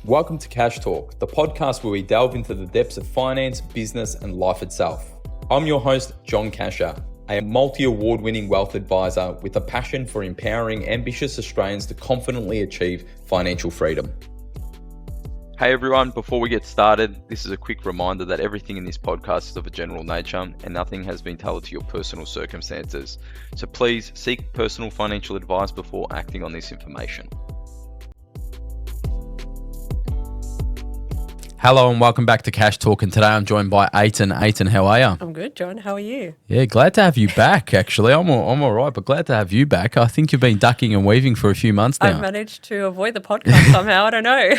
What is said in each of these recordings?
Welcome to Cash Talk, the podcast where we delve into the depths of finance, business, and life itself. I'm your host, John Cachia, a multi-award-winning wealth advisor with a passion for empowering ambitious Australians to confidently achieve financial freedom. Hey everyone, before we get started, this is a quick reminder that everything in this podcast is of a general nature and nothing has been tailored to your personal circumstances. So please seek personal financial advice before acting on this information. Hello and welcome back to Cash Talk, and today I'm joined by Ayten. Ayten, how are you? I'm good, John. How are you? Yeah, glad to have you back, actually. I'm all right, but glad to have you back. I think you've been ducking and weaving for a few months now. I've managed to avoid the podcast somehow. I don't know.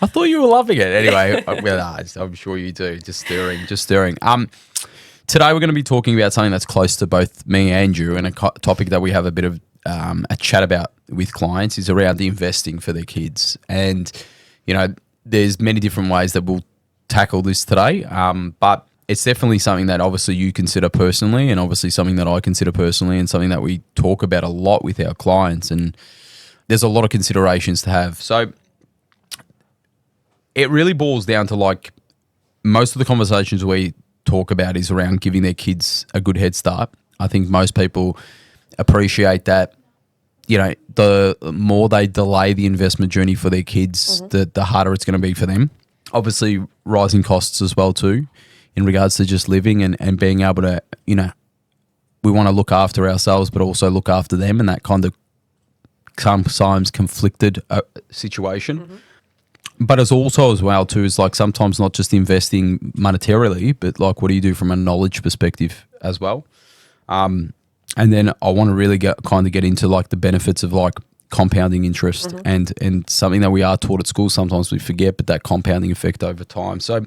I thought you were loving it. Anyway, I'm sure you do. Just stirring. Today we're going to be talking about something that's close to both me and you, and a topic that we have a bit of a chat about with clients is around the investing for their kids. And, you know, there's many different ways that we'll tackle this today, but it's definitely something that obviously you consider personally, and obviously something that I consider personally, and something that we talk about a lot with our clients, and there's a lot of considerations to have. So it really boils down to, like, most of the conversations we talk about is around giving their kids a good head start. I think most people appreciate that, you know, the more they delay the investment journey for their kids, the harder it's going to be for them. Obviously, rising costs as well too, in regards to just living and being able to, you know, we want to look after ourselves, but also look after them, and that kind of sometimes conflicted situation. But it's also as well too, is like sometimes not just investing monetarily, but like what do you do from a knowledge perspective as well. And then I want to really get into like the benefits of like compounding interest and something that we are taught at school, sometimes we forget, but that compounding effect over time. So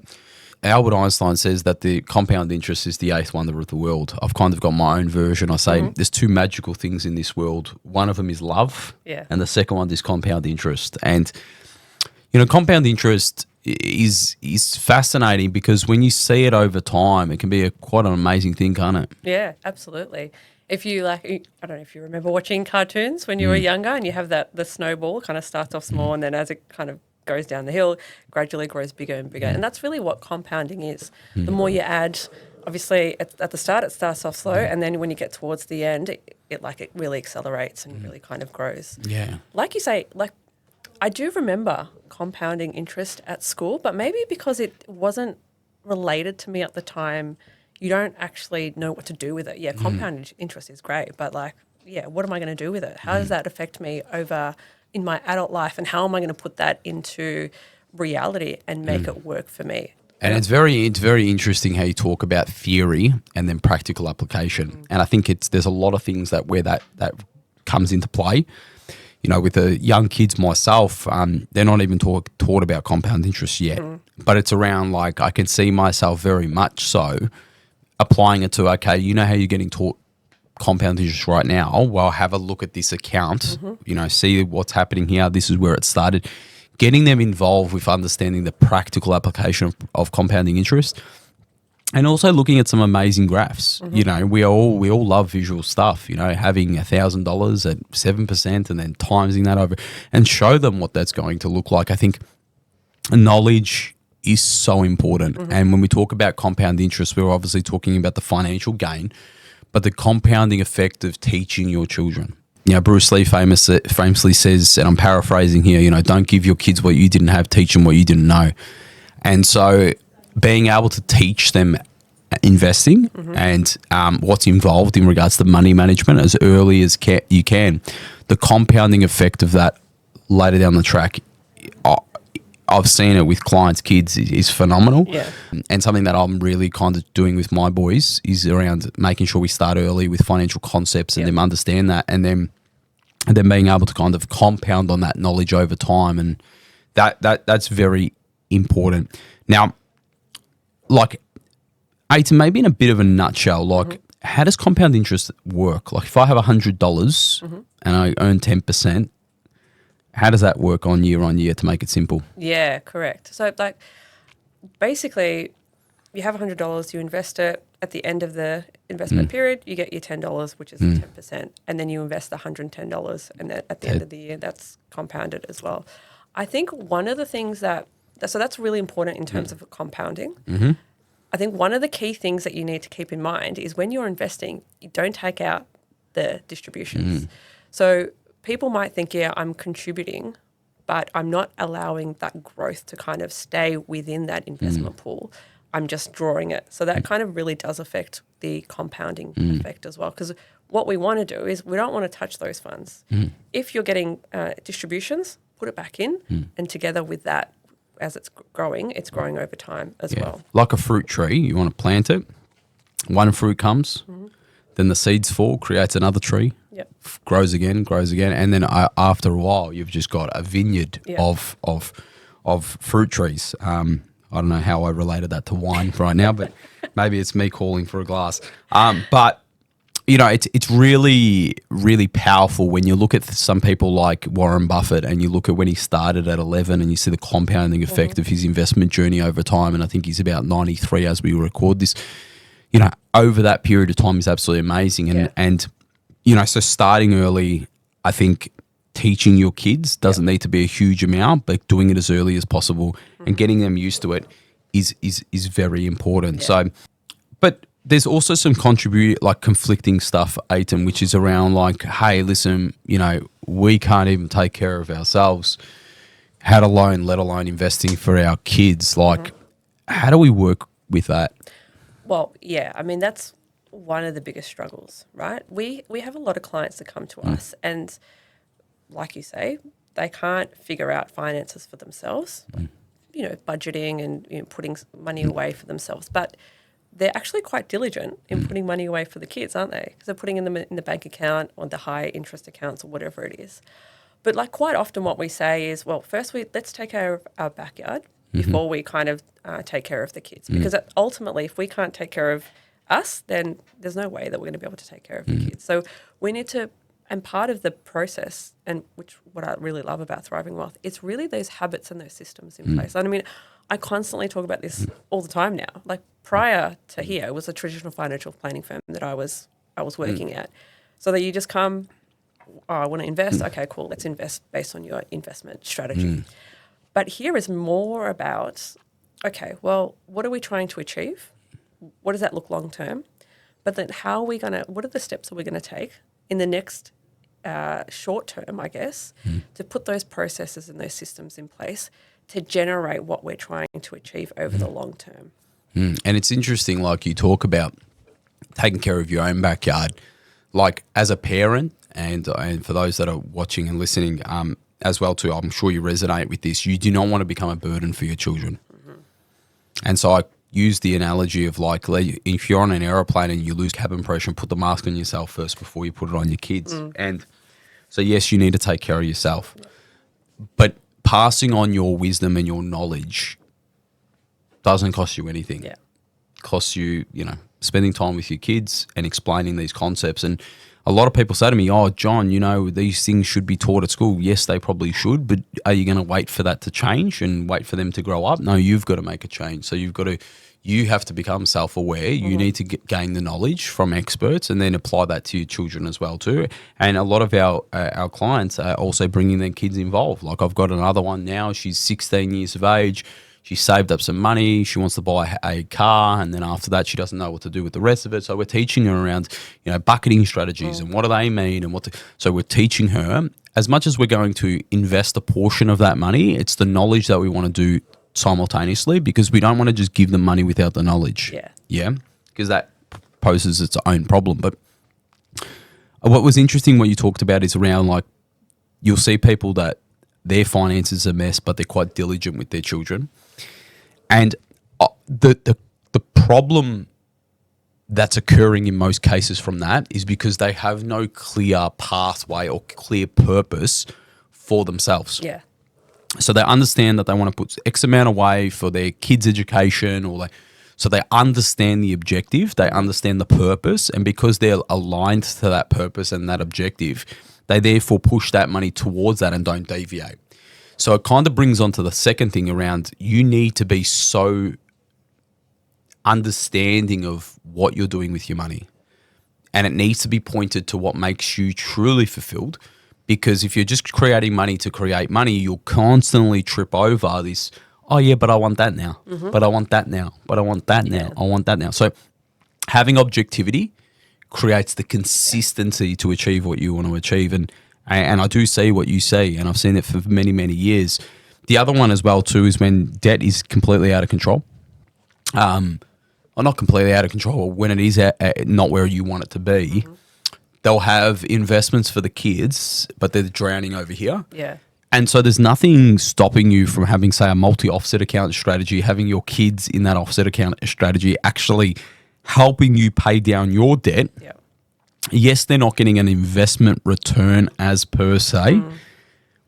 Albert Einstein says that the compound interest is the eighth wonder of the world. I've kind of got my own version. I say there's two magical things in this world. One of them is love, and the second one is compound interest. And, you know, compound interest is fascinating because when you see it over time, it can be quite an amazing thing, can't it? Yeah, absolutely. If you I don't know if you remember watching cartoons when you were younger, and you have the snowball kind of starts off small, and then as it kind of goes down the hill, gradually grows bigger and bigger. And that's really what compounding is. The more you add, obviously at the start it starts off slow, and then when you get towards the end, it really accelerates and really kind of grows. Yeah. Like you say, like I do remember compounding interest at school, but maybe because it wasn't related to me at the time, you don't actually know what to do with it. Yeah, compound interest is great, but like, yeah, what am I going to do with it? How does that affect me over in my adult life, and how am I going to put that into reality and make it work for me? And it's very interesting how you talk about theory and then practical application. And I think there's a lot of things where that comes into play. You know, with the young kids myself, they're not even taught about compound interest yet. But it's around, like, I can see myself very much so applying it to, okay, you know how you're getting taught compound interest right now? Well, have a look at this account, you know, see what's happening here. This is where it started. Getting them involved with understanding the practical application of compounding interest, and also looking at some amazing graphs. You know, we all love visual stuff, you know, having $1,000 at 7% and then timesing that over, and show them what that's going to look like. I think knowledge is so important. And when we talk about compound interest, we're obviously talking about the financial gain, but the compounding effect of teaching your children. You know, Bruce Lee famously says, and I'm paraphrasing here, you know, don't give your kids what you didn't have, teach them what you didn't know. And so being able to teach them investing and what's involved in regards to money management as early as you can, the compounding effect of that later down the track, I've seen it with clients' kids, is phenomenal. Yeah. And something that I'm really kind of doing with my boys is around making sure we start early with financial concepts and them understand that, and then being able to kind of compound on that knowledge over time. And that's very important. Now, like, Ayten, maybe in a bit of a nutshell, like, how does compound interest work? Like, if I have $100 and I earn 10%, how does that work on year to make it simple? Yeah, correct. So, like, basically, you have $100, you invest it. At the end of the investment period, you get your $10, which is 10%, and then you invest the $110, and then at the end of the year, that's compounded as well. I think one of the things so that's really important in terms of compounding. I think one of the key things that you need to keep in mind is when you're investing, you don't take out the distributions. So people might think, yeah, I'm contributing, but I'm not allowing that growth to kind of stay within that investment pool. I'm just drawing it. So that kind of really does affect the compounding effect as well. Because what we want to do is we don't want to touch those funds. If you're getting distributions, put it back in, and together with that, as it's growing over time as well. Like a fruit tree, you want to plant it. One fruit comes, then the seeds fall, creates another tree, grows again, and then after a while, you've just got a vineyard of fruit trees. I don't know how I related that to wine right now, but maybe it's me calling for a glass. But you know, it's really, really powerful when you look at some people like Warren Buffett and you look at when he started at 11 and you see the compounding effect of his investment journey over time. And I think he's about 93 as we record this. You know, over that period of time is absolutely amazing. And you know, so starting early, I think teaching your kids doesn't need to be a huge amount, but doing it as early as possible and getting them used to it is very important. So, but there's also some conflicting stuff, Ayten, which is around like, hey, listen, you know, we can't even take care of ourselves, let alone investing for our kids. Like, how do we work with that? Well, yeah, I mean, that's one of the biggest struggles, right? We have a lot of clients that come to us and, like you say, they can't figure out finances for themselves, you know, budgeting and putting money away for themselves. But they're actually quite diligent in putting money away for the kids, aren't they? Because they're putting them in the bank account or the high interest accounts or whatever it is. But like quite often what we say is, well, first let's take care of our backyard before we kind of take care of the kids. Because ultimately, if we can't take care of us, then there's no way that we're going to be able to take care of the kids. So we need to, and part of the process, and what I really love about Thriving Wealth, it's really those habits and those systems in place. And I mean, I constantly talk about this all the time now. Like prior to here, it was a traditional financial planning firm that I was working at. So that you just come, oh, I want to invest. Okay, cool. Let's invest based on your investment strategy. But here is more about, okay, well, what are we trying to achieve? What does that look long term? But then what are the steps that we're going to take in the next short term, I guess, to put those processes and those systems in place to generate what we're trying to achieve over the long term. And it's interesting, like you talk about taking care of your own backyard, like as a parent and for those that are watching and listening as well too, I'm sure you resonate with this. You do not want to become a burden for your children. And so I use the analogy of like, if you're on an aeroplane and you lose cabin pressure, put the mask on yourself first before you put it on your kids. And so yes, you need to take care of yourself, but passing on your wisdom and your knowledge doesn't cost you anything. It costs you, you know, spending time with your kids and explaining these concepts. And a lot of people say to me, oh, John, you know, these things should be taught at school. Yes, they probably should, but are you going to wait for that to change and wait for them to grow up? No, you've got to make a change. So you have to become self-aware. You need to gain the knowledge from experts and then apply that to your children as well too. And a lot of our clients are also bringing their kids involved. Like I've got another one now. She's 16 years of age. She saved up some money. She wants to buy a car, and then after that, she doesn't know what to do with the rest of it. So we're teaching her around, you know, bucketing strategies and what do they mean, and so we're teaching her as much as we're going to invest a portion of that money. It's the knowledge that we want to do simultaneously, because we don't want to just give them money without the knowledge. Yeah, because that poses its own problem. But what was interesting, what you talked about is around like you'll see people that their finances are a mess, but they're quite diligent with their children. And the problem that's occurring in most cases from that is because they have no clear pathway or clear purpose for themselves. So they understand that they want to put X amount away for their kids' education, so they understand the objective, they understand the purpose, and because they're aligned to that purpose and that objective, they therefore push that money towards that and don't deviate. So it kind of brings on to the second thing around, you need to be so understanding of what you're doing with your money. And it needs to be pointed to what makes you truly fulfilled, Because if you're just creating money to create money, you'll constantly trip over this, oh yeah, but I want that now. But I want that now. But I want that now. I want that now. So having objectivity creates the consistency to achieve what you want to achieve. And I do see what you see, and I've seen it for many, many years. The other one as well too is when debt is completely out of control. Or not completely out of control, when it is not where you want it to be. They'll have investments for the kids, but they're drowning over here. Yeah. And so there's nothing stopping you from having, say, a multi-offset account strategy, having your kids in that offset account strategy, actually helping you pay down your debt. Yeah. Yes, they're not getting an investment return as per se,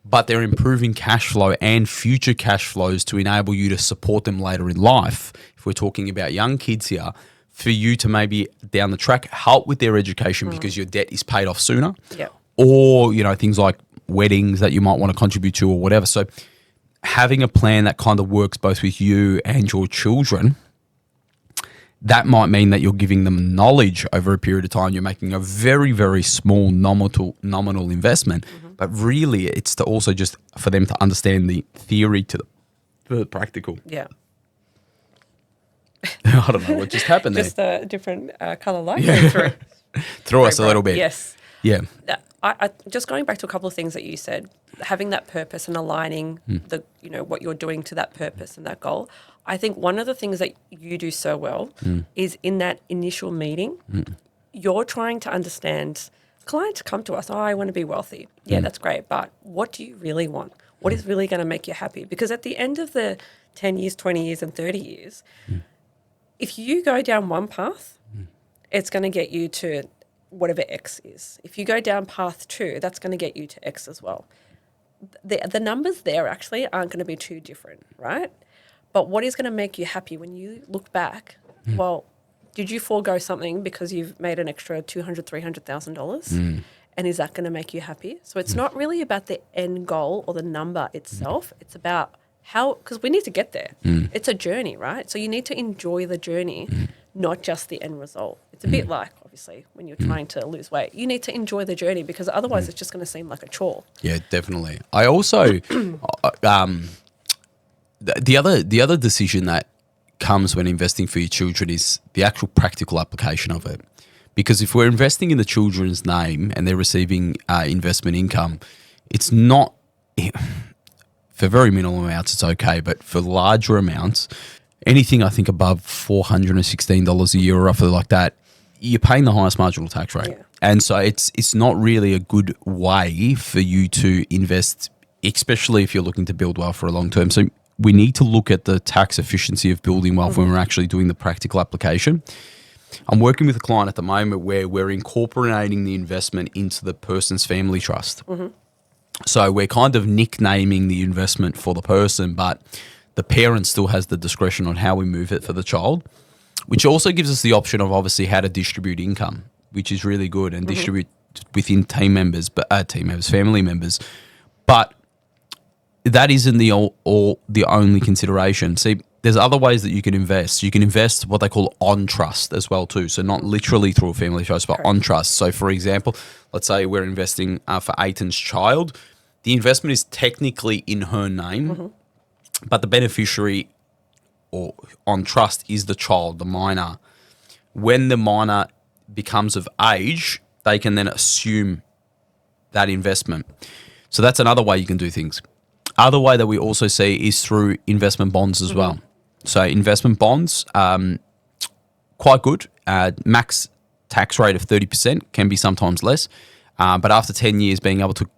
but they're improving cash flow and future cash flows to enable you to support them later in life. If we're talking about young kids here, for you to maybe down the track help with their education because your debt is paid off sooner. Yeah. Or, things like weddings that you might want to contribute to or whatever. So having a plan that kind of works both with you and your children, that might mean that you're giving them knowledge over a period of time. You're making a very, very small nominal investment, but really it's to also just for them to understand the theory to the practical. Yeah. I don't know what just happened there. Just a different colour light came through. Through us a little bit. Yes. Yeah. I just going back to a couple of things that you said, having that purpose and aligning what you're doing to that purpose and that goal. I think one of the things that you do so well is in that initial meeting, you're trying to understand. Clients come to us, I want to be wealthy. Yeah, that's great. But what do you really want? What is really going to make you happy? Because at the end of the 10 years, 20 years and 30 years, if you go down one path, it's going to get you to whatever X is. If you go down path 2, that's going to get you to X as well. The numbers there actually aren't going to be too different, right? But what is going to make you happy when you look back? Well, did you forego something because you've made an extra $200,000, $300,000? And is that going to make you happy? So it's not really about the end goal or the number itself. It's about how, because we need to get there. It's a journey, right? So you need to enjoy the journey, not just the end result. It's a bit like, obviously, when you're trying to lose weight. You need to enjoy the journey because otherwise it's just going to seem like a chore. Yeah, definitely. I also, the other decision that comes when investing for your children is the actual practical application of it. Because if we're investing in the children's name and they're receiving investment income, it's not... For very minimal amounts, it's okay. But for larger amounts, anything I think above $416 a year or roughly like that, you're paying the highest marginal tax rate. Yeah. And so it's not really a good way for you to invest, especially if you're looking to build wealth for a long term. So we need to look at the tax efficiency of building wealth when we're actually doing the practical application. I'm working with a client at the moment where we're incorporating the investment into the person's family trust. So we're kind of nicknaming the investment for the person, but the parent still has the discretion on how we move it for the child, which also gives us the option of obviously how to distribute income, which is really good, and distribute within family members. But that isn't the only consideration. See, there's other ways that you can invest. You can invest what they call on trust as well too. So not literally through a family trust, but on trust. So for example, let's say we're investing for Ayten's child. The investment is technically in her name, but the beneficiary or on trust is the child, the minor. When the minor becomes of age, they can then assume that investment. So that's another way you can do things. Other way that we also see is through investment bonds as well. So investment bonds, quite good. Max tax rate of 30%, can be sometimes less. But after 10 years, being able to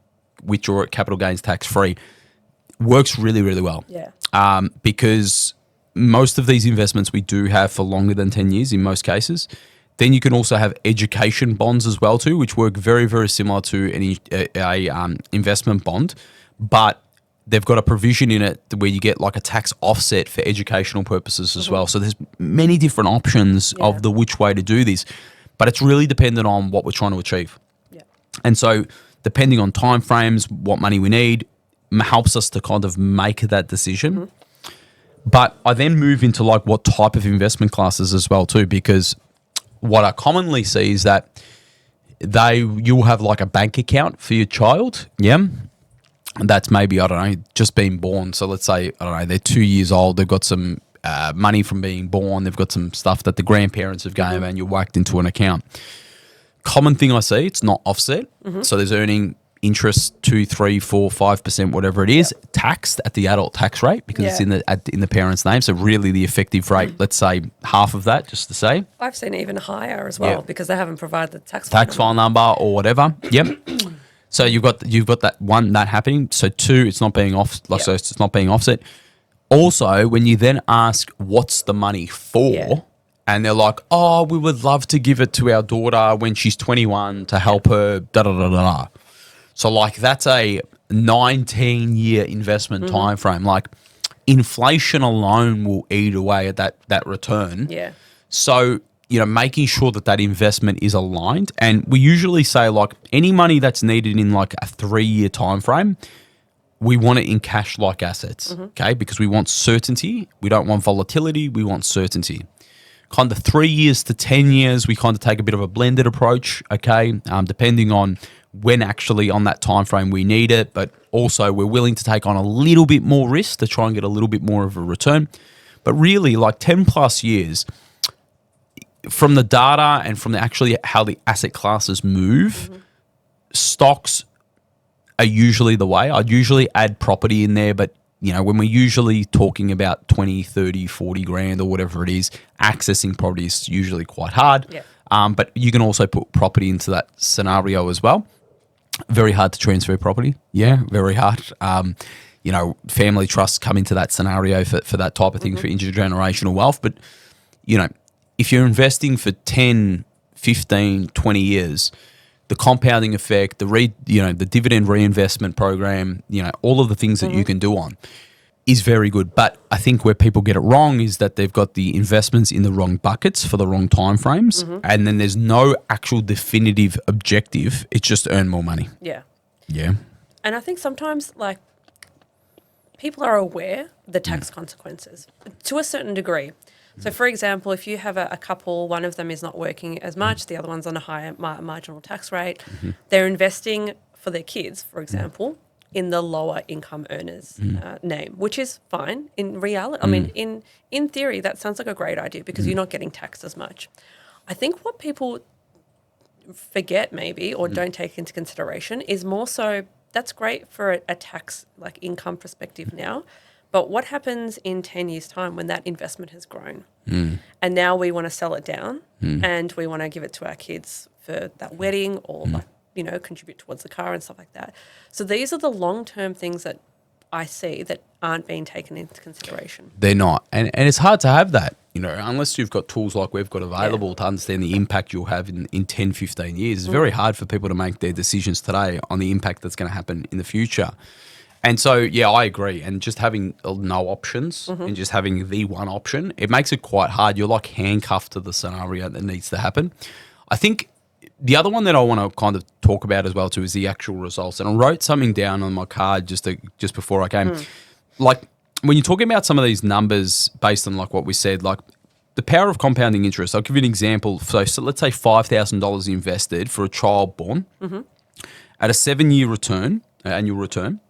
withdraw it capital gains tax free works really, really well. Yeah. Because most of these investments we do have for longer than 10 years in most cases. Then you can also have education bonds as well too, which work very, very similar to an investment bond. But they've got a provision in it where you get like a tax offset for educational purposes as well. So there's many different options of the which way to do this, but it's really dependent on what we're trying to achieve. Yeah. And so depending on timeframes, what money we need, helps us to kind of make that decision. But I then move into like what type of investment classes as well too, because what I commonly see is that you'll have like a bank account for your child. Yeah. And that's maybe, I don't know, just being born. So let's say, I don't know, they're 2 years old. They've got some money from being born. They've got some stuff that the grandparents have given and you're whacked into an account. Common thing I see, it's not offset. So there's earning interest 2, 3, 4, 5%, whatever it is, taxed at the adult tax rate because it's in the parent's name. So really the effective rate, let's say half of that, just to say. I've seen even higher as well because they haven't provided the tax file number or whatever. Yep. So you've got that one that happening. So 2, it's not being so it's not being offset. Also, when you then ask what's the money for, and they're like, oh, we would love to give it to our daughter when she's 21 to help her, da da da da. So like that's a 19-year investment time frame. Like inflation alone will eat away at that return. Yeah. So, making sure that investment is aligned. And we usually say like any money that's needed in like a 3-year time frame, we want it in cash-like assets, okay? Because we want certainty. We don't want volatility. We want certainty. Kind of 3 years to 10 years, we kind of take a bit of a blended approach, okay? Depending on when actually on that time frame we need it, but also we're willing to take on a little bit more risk to try and get a little bit more of a return. But really, like 10 plus years, from the data and from actually how the asset classes move, stocks are usually the way. I'd usually add property in there, but when we're usually talking about 20, 30, 40 grand or whatever it is, accessing property is usually quite hard. Yeah. But you can also put property into that scenario as well. Very hard to transfer property. Yeah, very hard. Family trusts come into that scenario for that type of thing, for intergenerational wealth. But, if you're investing for 10, 15, 20 years, the compounding effect, the dividend reinvestment program, all of the things that you can do on is very good. But I think where people get it wrong is that they've got the investments in the wrong buckets for the wrong timeframes, and then there's no actual definitive objective. It's just earn more money. Yeah. Yeah. And I think sometimes like people are aware of the tax consequences to a certain degree. So, for example, if you have a couple, one of them is not working as much, the other one's on a higher marginal tax rate, they're investing for their kids, for example, in the lower income earners name, which is fine in reality. I mean, in theory, that sounds like a great idea because you're not getting taxed as much. I think what people forget maybe or don't take into consideration is more so that's great for a tax like income perspective now. But what happens in 10 years' time when that investment has grown and now we want to sell it down and we want to give it to our kids for that wedding or contribute towards the car and stuff like that. So these are the long-term things that I see that aren't being taken into consideration. They're not. And it's hard to have that, unless you've got tools like we've got available to understand the impact you'll have in 10, 15 years. It's very hard for people to make their decisions today on the impact that's going to happen in the future. And so, I agree. And just having no options and just having the one option, it makes it quite hard. You're like handcuffed to the scenario that needs to happen. I think the other one that I want to kind of talk about as well too is the actual results. And I wrote something down on my card just before I came. Like when you're talking about some of these numbers based on like what we said, like the power of compounding interest. I'll give you an example. So let's say $5,000 invested for a child born at a 7-year return, annual return.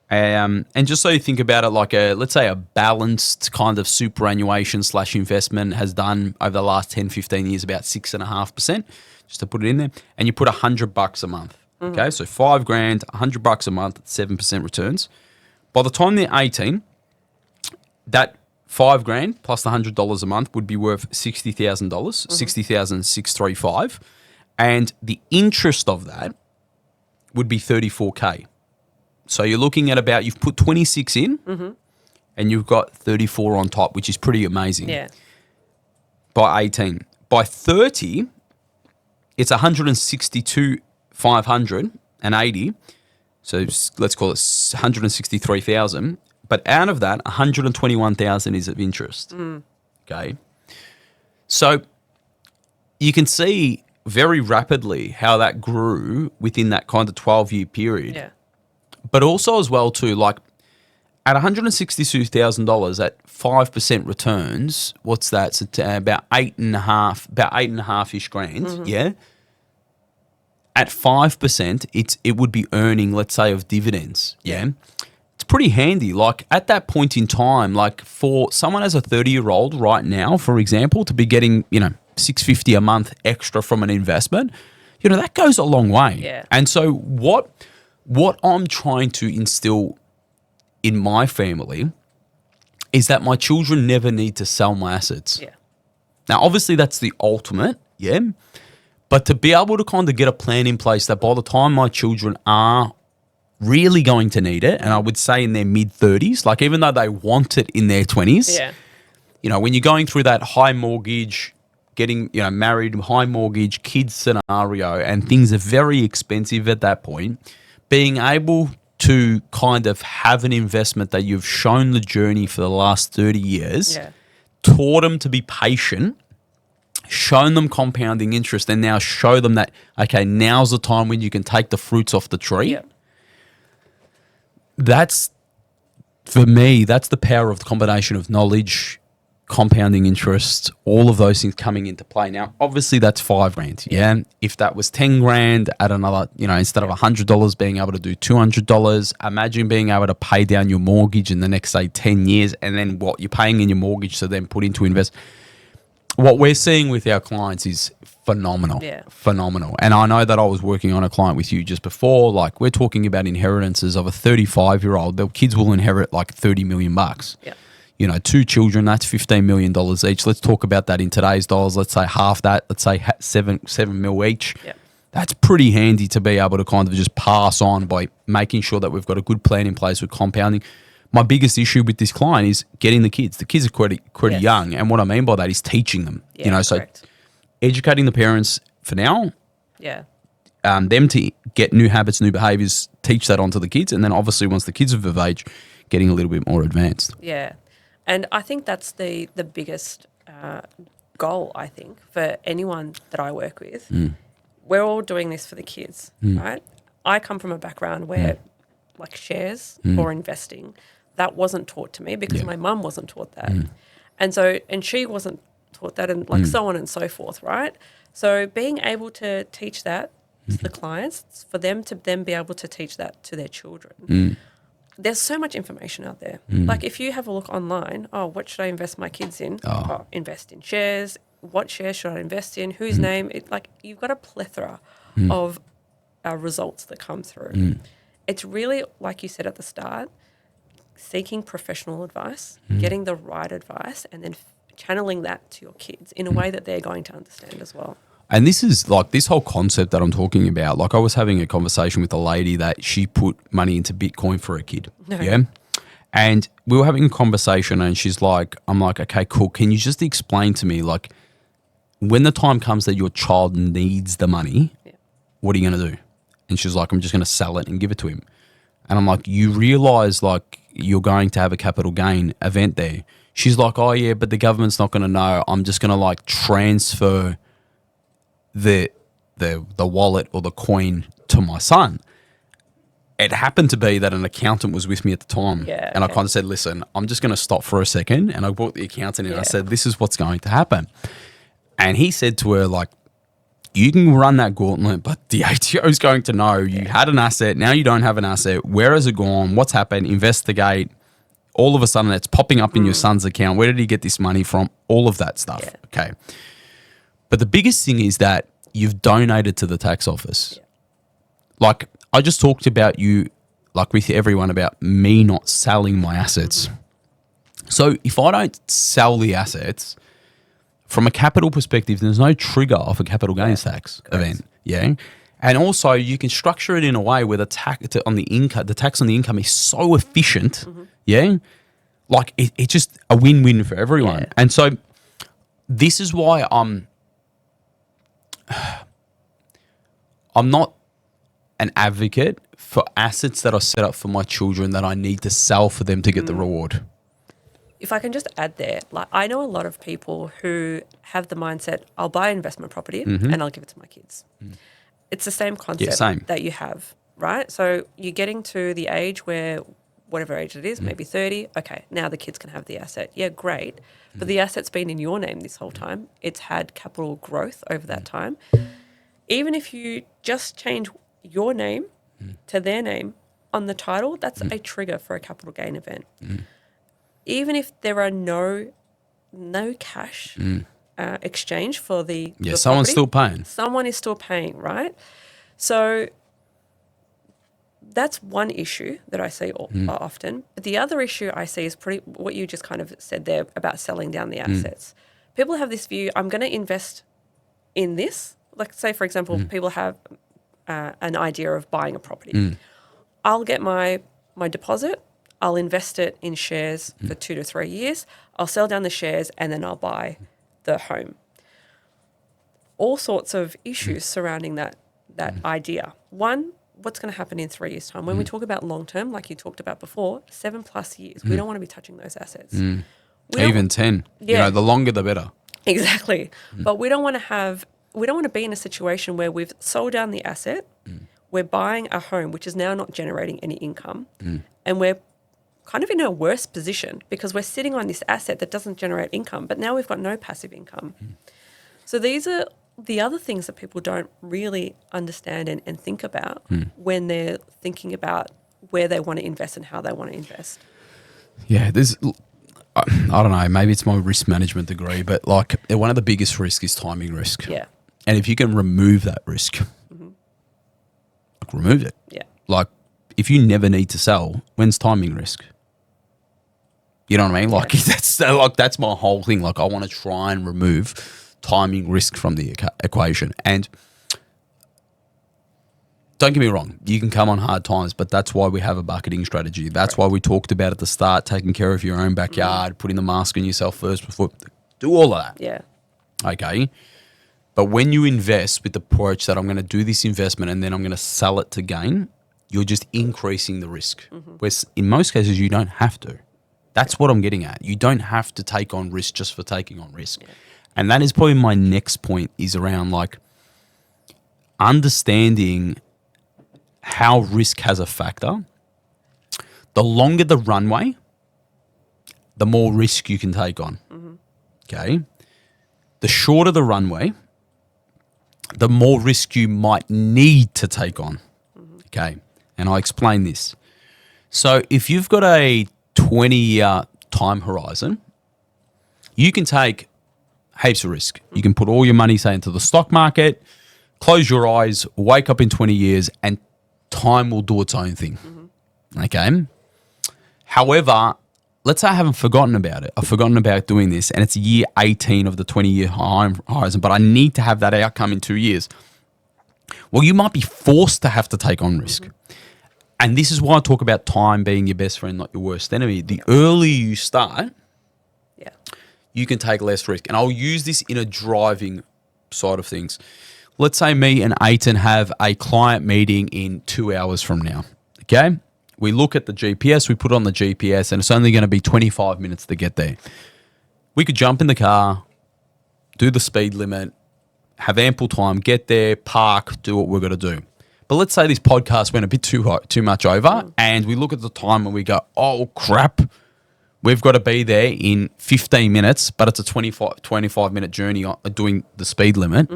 And just so you think about it, like let's say a balanced kind of superannuation / investment has done over the last 10, 15 years about 6.5%, just to put it in there. And you put $100 a month. Okay, so $5,000, $100 a month, 7% returns. By the time they're 18, that $5,000 plus the $100 a month would be worth $60,000, $60,635, and the interest of that would be $34K. So you're looking at about, you've put 26 in and you've got 34 on top, which is pretty amazing. Yeah. By 18. By 30, it's 162,580. So let's call it 163,000. But out of that, 121,000 is of interest. Okay. So you can see very rapidly how that grew within that kind of 12-year period. Yeah. But also as well too, like at $162,000 at 5% returns, what's that? So about 8.5-ish grand, yeah? at 5%, it would be earning, let's say, of dividends. Yeah. It's pretty handy. Like at that point in time, like for someone as a 30-year-old right now, for example, to be getting, $650 a month extra from an investment, that goes a long way. Yeah. And so what I'm trying to instill in my family is that my children never need to sell my assets. Yeah. Now, obviously, that's the ultimate, yeah. But to be able to kind of get a plan in place that by the time my children are really going to need it, and I would say in their mid-30s, like even though they want it in their 20s, when you're going through that high mortgage, getting married, high mortgage, kids scenario, and things are very expensive at that point, being able to kind of have an investment that you've shown the journey for the last 30 years, taught them to be patient, shown them compounding interest, and now show them that, okay, now's the time when you can take the fruits off the tree. That's, for me, that's the power of the combination of knowledge, compounding interest, all of those things coming into play. Now, obviously that's $5,000. Yeah. If that was $10,000 at another, instead of $100 being able to do $200, imagine being able to pay down your mortgage in the next, say, 10 years, and then what you're paying in your mortgage to then put into invest. What we're seeing with our clients is phenomenal. Phenomenal. And I know that I was working on a client with you just before, like we're talking about inheritances of a 35-year-old. Their kids will inherit like $30 million. 2 children, that's $15 million each. Let's talk about that in today's dollars. Let's say half that, let's say seven mil each. That's pretty handy to be able to kind of just pass on by making sure that we've got a good plan in place with compounding. My biggest issue with this client is getting the kids. The kids are pretty young. And what I mean by that is teaching them, so educating the parents for now, them to get new habits, new behaviors, teach that onto the kids. And then obviously once the kids are of age, getting a little bit more advanced. Yeah. And I think that's the biggest goal, I think, for anyone that I work with. We're all doing this for the kids, right? I come from a background where like shares or investing, that wasn't taught to me because my mum wasn't taught that. And so, and she wasn't taught that and like so on and so forth, right? So being able to teach that to the clients, for them to then be able to teach that to their children. There's so much information out there. Like if you have a look online, what should I invest my kids in? Invest in shares. What shares should I invest in? Whose name? You've got a plethora of results that come through. It's really, like you said at the start, seeking professional advice, getting the right advice, and then channeling that to your kids in a way that they're going to understand as well. And this is like this whole concept that I'm talking about. Like I was having a conversation with a lady that she put money into Bitcoin for a kid. Yeah. And we were having a conversation and she's like, I'm like, okay, cool. Can you just explain to me, like, when the time comes that your child needs the money, what are you going to do? And she's like, I'm just going to sell it and give it to him. And I'm like, you realize like you're going to have a capital gain event there. She's like, oh yeah, but the government's not going to know. I'm just going to like transfer the wallet or the coin to my son. It happened to be that an accountant was with me at the time. And I kind of said, listen, I'm just going to stop for a second. And I brought the accountant in and I said, this is what's going to happen. And he said to her, like, you can run that gauntlet, but the ATO is going to know you had an asset. Now you don't have an asset. Where has it gone? What's happened? Investigate. All of a sudden it's popping up in your son's account. Where did he get this money from? All of that stuff. Okay. But the biggest thing is that you've donated to the tax office. Like I just talked about you, like with everyone, about me not selling my assets. So if I don't sell the assets, from a capital perspective, there's no trigger of a capital gains tax event. And also you can structure it in a way where the tax on the income is so efficient. Like it's just a win-win for everyone. And so this is why I'm not an advocate for assets that are set up for my children that I need to sell for them to get the reward. If I can just add there, like I know a lot of people who have the mindset, I'll buy an investment property and I'll give it to my kids. It's the same concept that you have, right? So you're getting to the age where, whatever age it is, maybe 30, okay, now the kids can have the asset. Yeah, great. But the asset's been in your name this whole time. It's had capital growth over that time. Even if you just change your name to their name on the title, that's a trigger for a capital gain event. Even if there are no cash exchange for the someone's property, still paying. Someone is still paying, right? So that's one issue that I see often. But the other issue I see is what you just kind of said there about selling down the assets. People have this view, I'm going to invest in this. Like, say, for example, people have an idea of buying a property. I'll get my deposit, I'll invest it in shares for 2 to 3 years, I'll sell down the shares, and then I'll buy the home. All sorts of issues surrounding that idea. One, what's going to happen in 3 years' time? When we talk about long term, like you talked about before, 7+ years, we don't want to be touching those assets. Even 10. Yeah. The longer the better. Exactly. But we don't want to be in a situation where we've sold down the asset, we're buying a home which is now not generating any income, and we're kind of in a worse position because we're sitting on this asset that doesn't generate income, but now we've got no passive income. So these are the other things that people don't really understand and think about when they're thinking about where they want to invest and how they want to invest. Yeah, I don't know, maybe it's my risk management degree, but like one of the biggest risks is timing risk. Yeah. And if you can remove that risk, like remove it. Yeah. Like if you never need to sell, when's timing risk? You know what I mean? Like that's my whole thing. Like I want to try and remove timing risk from the equation. And don't get me wrong, you can come on hard times, but that's why we have a bucketing strategy. That's why we talked about at the start, taking care of your own backyard, putting the mask on yourself first before, do all of that. Yeah. Okay. But when you invest with the approach that I'm going to do this investment and then I'm going to sell it to gain, you're just increasing the risk. Where in most cases, you don't have to. That's what I'm getting at. You don't have to take on risk just for taking on risk. Yeah. And that is probably my next point is around like understanding how risk has a factor. The longer the runway, the more risk you can take on. Okay. The shorter the runway, the more risk you might need to take on. Okay. And I'll explain this. So if you've got a 20-year time horizon, you can take heaps of risk. You can put all your money, say, into the stock market, close your eyes, wake up in 20 years, and time will do its own thing. Okay? However, let's say I haven't forgotten about it. I've forgotten about doing this, and it's year 18 of the 20-year horizon, but I need to have that outcome in 2 years. Well, you might be forced to have to take on risk. And this is why I talk about time being your best friend, not your worst enemy. The earlier you start, you can take less risk. And I'll use this in a driving side of things. Let's say me and Ayten have a client meeting in 2 hours from now. Okay? We look at the GPS, we put on the GPS, and it's only going to be 25 minutes to get there. We could jump in the car, do the speed limit, have ample time, get there, park, do what we're going to do. But let's say this podcast went a bit too much over, and we look at the time and we go, oh, crap, we've got to be there in 15 minutes, but it's a 25-minute journey doing the speed limit.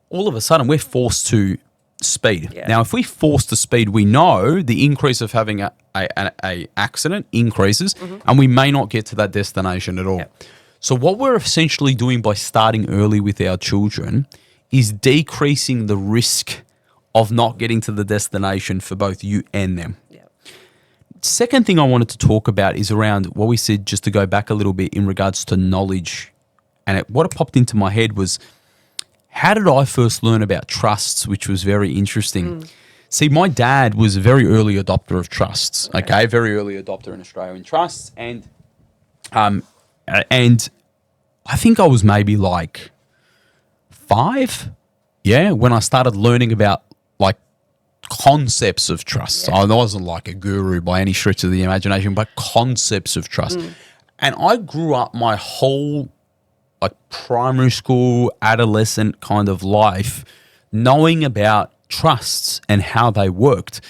All of a sudden, we're forced to speed. Yeah. Now, if we force to speed, we know the increase of having a accident increases, and we may not get to that destination at all. Yep. So what we're essentially doing by starting early with our children is decreasing the risk of not getting to the destination for both you and them. Yep. Second thing I wanted to talk about is around what we said, just to go back a little bit in regards to knowledge. And what popped into my head was, how did I first learn about trusts, which was very interesting. See, my dad was a very early adopter of trusts, okay? Very early adopter in Australian trusts. And I think I was maybe like 5, when I started learning about like concepts of trusts. I wasn't like a guru by any stretch of the imagination, but concepts of trust. And I grew up my whole like primary school, adolescent kind of life, knowing about trusts and how they worked.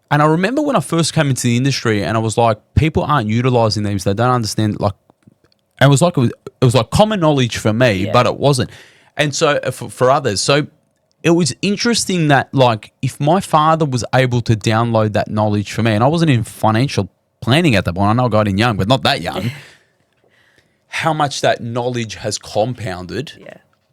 And I remember when I first came into the industry and I was like, people aren't utilizing these. They don't understand. Like, it was like common knowledge for me, but it wasn't. And so for others, so it was interesting that, like, if my father was able to download that knowledge for me, and I wasn't in financial planning at that point, I know I got in young, but not that young, how much that knowledge has compounded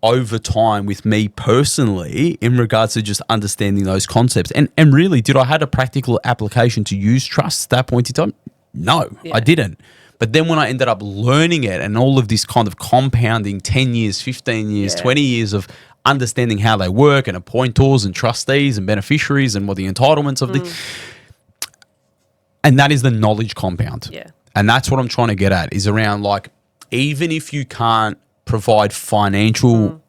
over time with me personally in regards to just understanding those concepts. And really, did I had a practical application to use trust at that point in time? No, I didn't. But then when I ended up learning it and all of this kind of compounding 10 years, 15 years, 20 years of understanding how they work and appointors and trustees and beneficiaries and what the entitlements of the... And that is the knowledge compound. Yeah. And that's what I'm trying to get at, is around, like, even if you can't provide financial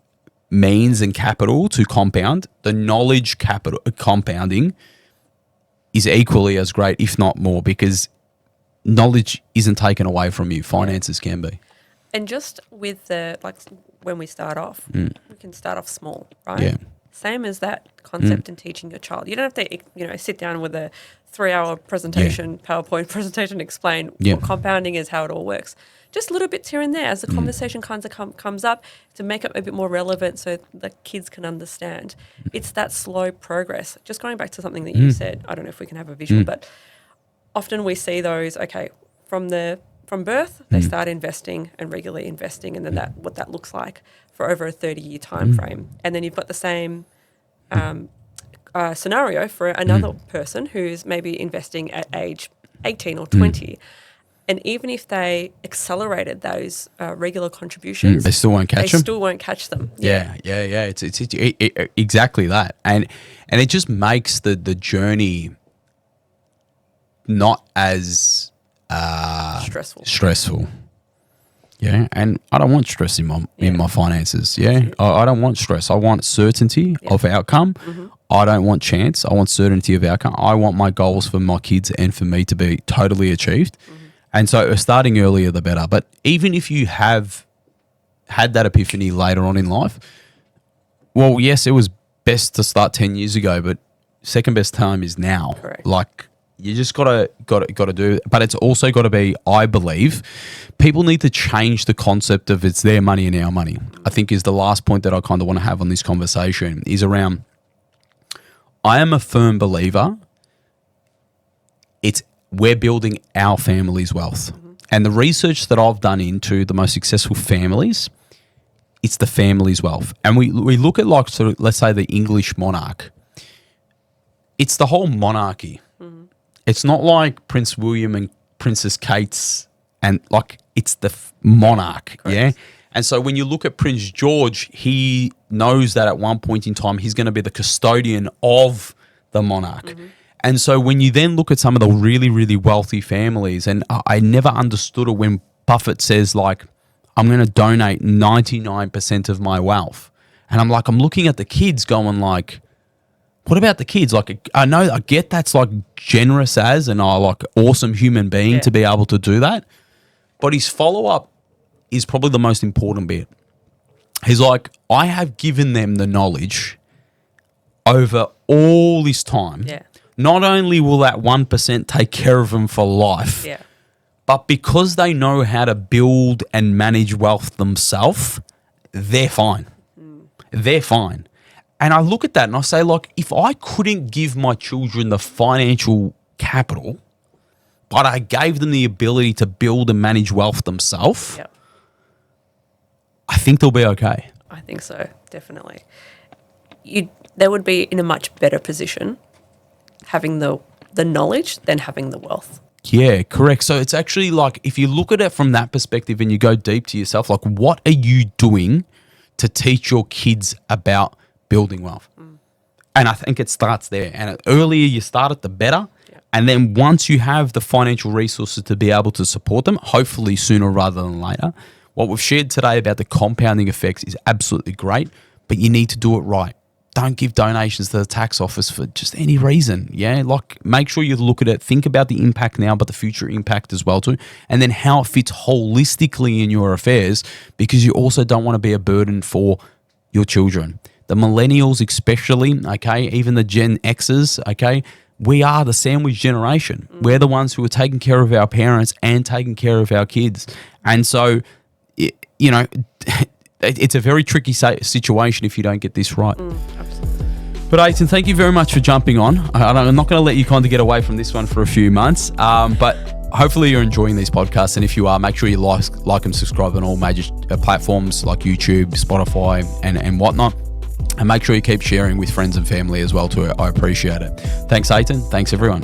means and capital to compound, the knowledge capital compounding is equally as great, if not more, because knowledge isn't taken away from you. Finances can be. And just with the, like, when we start off, we can start off small, right? Yeah. Same as that concept in teaching your child. You don't have to, sit down with a 3-hour presentation, PowerPoint presentation, explain what compounding is, how it all works. Just little bits here and there as the conversation kind of comes up to make it a bit more relevant so the kids can understand. It's that slow progress. Just going back to something that you said, I don't know if we can have a visual, but often we see those, from birth, they start investing and regularly investing, and then what that looks like for over a 30-year time frame. And then you've got the same scenario for another person who's maybe investing at age 18 or 20. And even if they accelerated those regular contributions, they still won't catch them. They still won't catch them. Yeah. It's exactly that, and it just makes the journey not as stressful. Yeah, and I don't want stress in my finances. Yeah, I don't want stress. I want certainty of outcome. I don't want chance. I want certainty of outcome. I want my goals for my kids and for me to be totally achieved. And so starting earlier, the better. But even if you have had that epiphany later on in life, well, yes, it was best to start 10 years ago, but second best time is now. Correct. Like, you just gotta do it. But it's also got to be, I believe, people need to change the concept of it's their money and our money. I think is the last point that I kind of want to have on this conversation is around, I am a firm believer we're building our family's wealth. And the research that I've done into the most successful families, it's the family's wealth. And we look at, like, sort of, let's say, the English monarch. It's the whole monarchy. It's not like Prince William and Princess Kate's, and, like, it's the monarch. Correct. Yeah. And so when you look at Prince George, he knows that at one point in time he's going to be the custodian of the monarch. And so when you then look at some of the really, really wealthy families, and I never understood it when Buffett says, like, I'm going to donate 99% of my wealth. And I'm looking at the kids going, like, what about the kids? Like, I get that's, like, generous as and like awesome human being to be able to do that. But his follow-up is probably the most important bit. He's like, I have given them the knowledge over all this time. Yeah. Not only will that 1% take care of them for life, but because they know how to build and manage wealth themselves, they're fine. They're fine. And I look at that and I say, like, if I couldn't give my children the financial capital, but I gave them the ability to build and manage wealth themselves, I think they'll be okay. I think so, definitely. They would be in a much better position having the knowledge than having the wealth. Yeah, correct. So it's actually, like, if you look at it from that perspective and you go deep to yourself, like, what are you doing to teach your kids about building wealth? And I think it starts there. And the earlier you start it, the better. Yeah. And then once you have the financial resources to be able to support them, hopefully sooner rather than later, what we've shared today about the compounding effects is absolutely great, but you need to do it right. Don't give donations to the tax office for just any reason. Yeah, like, make sure you look at it, think about the impact now, but the future impact as well too, and then how it fits holistically in your affairs, because you also don't want to be a burden for your children. The millennials especially, okay, even the Gen Xers, okay, we are the sandwich generation. We're the ones who are taking care of our parents and taking care of our kids. And so, it's a very tricky situation if you don't get this right. Absolutely. But Ayten, thank you very much for jumping on. I'm not going to let you kind of get away from this one for a few months, but hopefully you're enjoying these podcasts. And if you are, make sure you like and subscribe on all major platforms like YouTube, Spotify, and whatnot. And make sure you keep sharing with friends and family as well too. I appreciate it. Thanks, Ayten. Thanks, everyone.